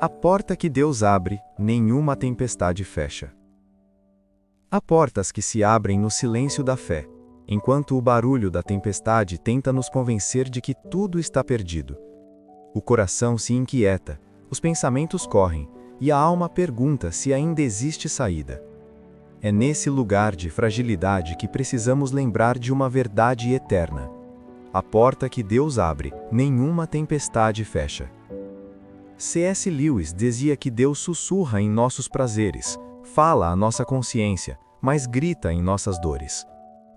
A porta que Deus abre, nenhuma tempestade fecha. Há portas que se abrem no silêncio da fé, enquanto o barulho da tempestade tenta nos convencer de que tudo está perdido. O coração se inquieta, os pensamentos correm, e a alma pergunta se ainda existe saída. É nesse lugar de fragilidade que precisamos lembrar de uma verdade eterna. A porta que Deus abre, nenhuma tempestade fecha. C.S. Lewis dizia que Deus sussurra em nossos prazeres, fala à nossa consciência, mas grita em nossas dores.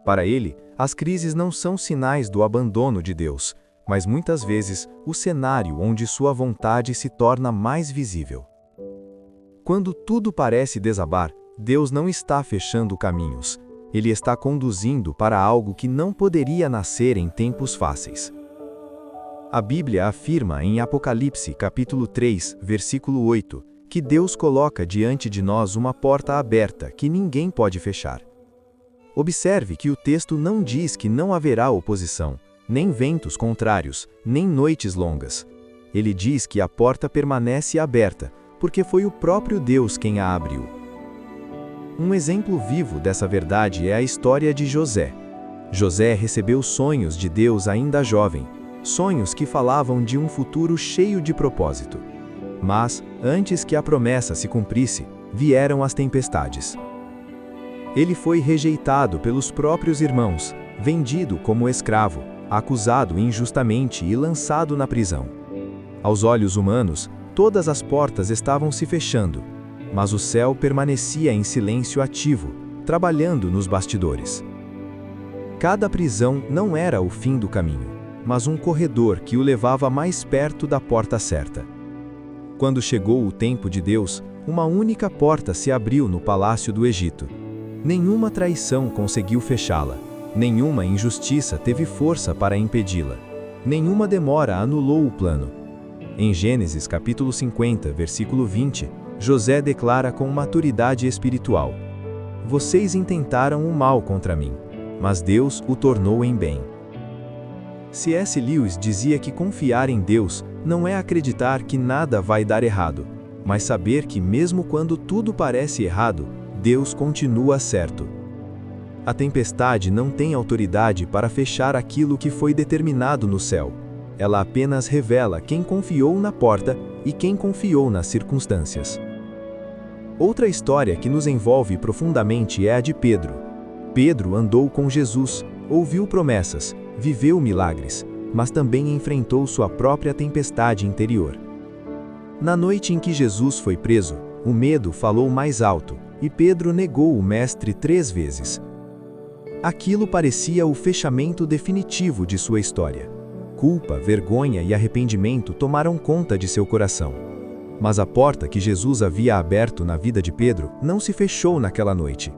Para ele, as crises não são sinais do abandono de Deus, mas muitas vezes o cenário onde sua vontade se torna mais visível. Quando tudo parece desabar, Deus não está fechando caminhos. Ele está conduzindo para algo que não poderia nascer em tempos fáceis. A Bíblia afirma em Apocalipse capítulo 3, versículo 8, que Deus coloca diante de nós uma porta aberta que ninguém pode fechar. Observe que o texto não diz que não haverá oposição, nem ventos contrários, nem noites longas. Ele diz que a porta permanece aberta, porque foi o próprio Deus quem a abriu. Um exemplo vivo dessa verdade é a história de José. José recebeu sonhos de Deus ainda jovem, sonhos que falavam de um futuro cheio de propósito. Mas, antes que a promessa se cumprisse, vieram as tempestades. Ele foi rejeitado pelos próprios irmãos, vendido como escravo, acusado injustamente e lançado na prisão. Aos olhos humanos, todas as portas estavam se fechando, mas o céu permanecia em silêncio ativo, trabalhando nos bastidores. Cada prisão não era o fim do caminho, mas um corredor que o levava mais perto da porta certa. Quando chegou o tempo de Deus, uma única porta se abriu no palácio do Egito. Nenhuma traição conseguiu fechá-la, nenhuma injustiça teve força para impedi-la, nenhuma demora anulou o plano. Em Gênesis capítulo 50, versículo 20, José declara com maturidade espiritual: "Vocês intentaram o mal contra mim, mas Deus o tornou em bem." C.S. Lewis dizia que confiar em Deus não é acreditar que nada vai dar errado, mas saber que mesmo quando tudo parece errado, Deus continua certo. A tempestade não tem autoridade para fechar aquilo que foi determinado no céu. Ela apenas revela quem confiou na porta e quem confiou nas circunstâncias. Outra história que nos envolve profundamente é a de Pedro. Pedro andou com Jesus, ouviu promessas, viveu milagres, mas também enfrentou sua própria tempestade interior. Na noite em que Jesus foi preso, o medo falou mais alto, e Pedro negou o Mestre 3 vezes. Aquilo parecia o fechamento definitivo de sua história. Culpa, vergonha e arrependimento tomaram conta de seu coração. Mas a porta que Jesus havia aberto na vida de Pedro não se fechou naquela noite.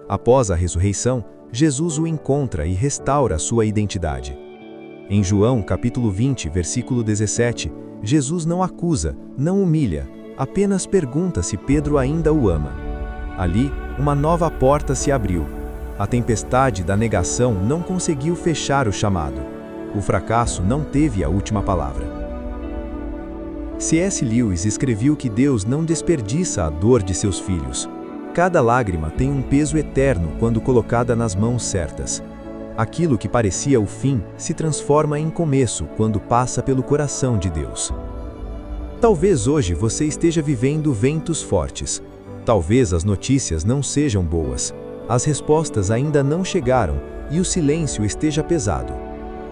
Após a ressurreição, Jesus o encontra e restaura sua identidade. Em João capítulo 20, versículo 17, Jesus não acusa, não humilha, apenas pergunta se Pedro ainda o ama. Ali, uma nova porta se abriu. A tempestade da negação não conseguiu fechar o chamado. O fracasso não teve a última palavra. C.S. Lewis escreveu que Deus não desperdiça a dor de seus filhos. Cada lágrima tem um peso eterno quando colocada nas mãos certas. Aquilo que parecia o fim se transforma em começo quando passa pelo coração de Deus. Talvez hoje você esteja vivendo ventos fortes. Talvez as notícias não sejam boas. As respostas ainda não chegaram e o silêncio esteja pesado.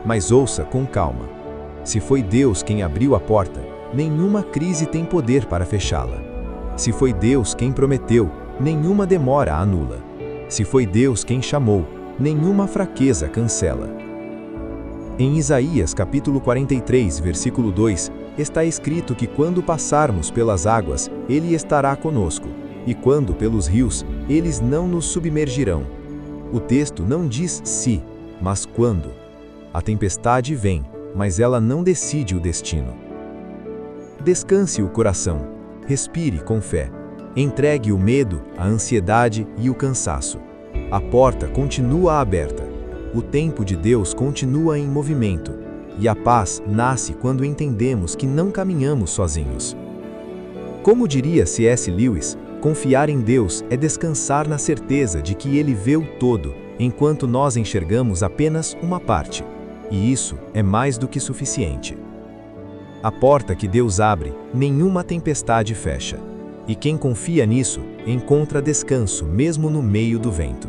Mas ouça com calma. Se foi Deus quem abriu a porta, nenhuma crise tem poder para fechá-la. Se foi Deus quem prometeu, nenhuma demora anula. Se foi Deus quem chamou, nenhuma fraqueza cancela. Em Isaías capítulo 43, versículo 2, está escrito que quando passarmos pelas águas, Ele estará conosco, e quando pelos rios, eles não nos submergirão. O texto não diz se, mas quando. A tempestade vem, mas ela não decide o destino. Descanse o coração, respire com fé. Entregue o medo, a ansiedade e o cansaço. A porta continua aberta. O tempo de Deus continua em movimento. E a paz nasce quando entendemos que não caminhamos sozinhos. Como diria C.S. Lewis, confiar em Deus é descansar na certeza de que Ele vê o todo, enquanto nós enxergamos apenas uma parte. E isso é mais do que suficiente. A porta que Deus abre, nenhuma tempestade fecha. E quem confia nisso, encontra descanso mesmo no meio do vento.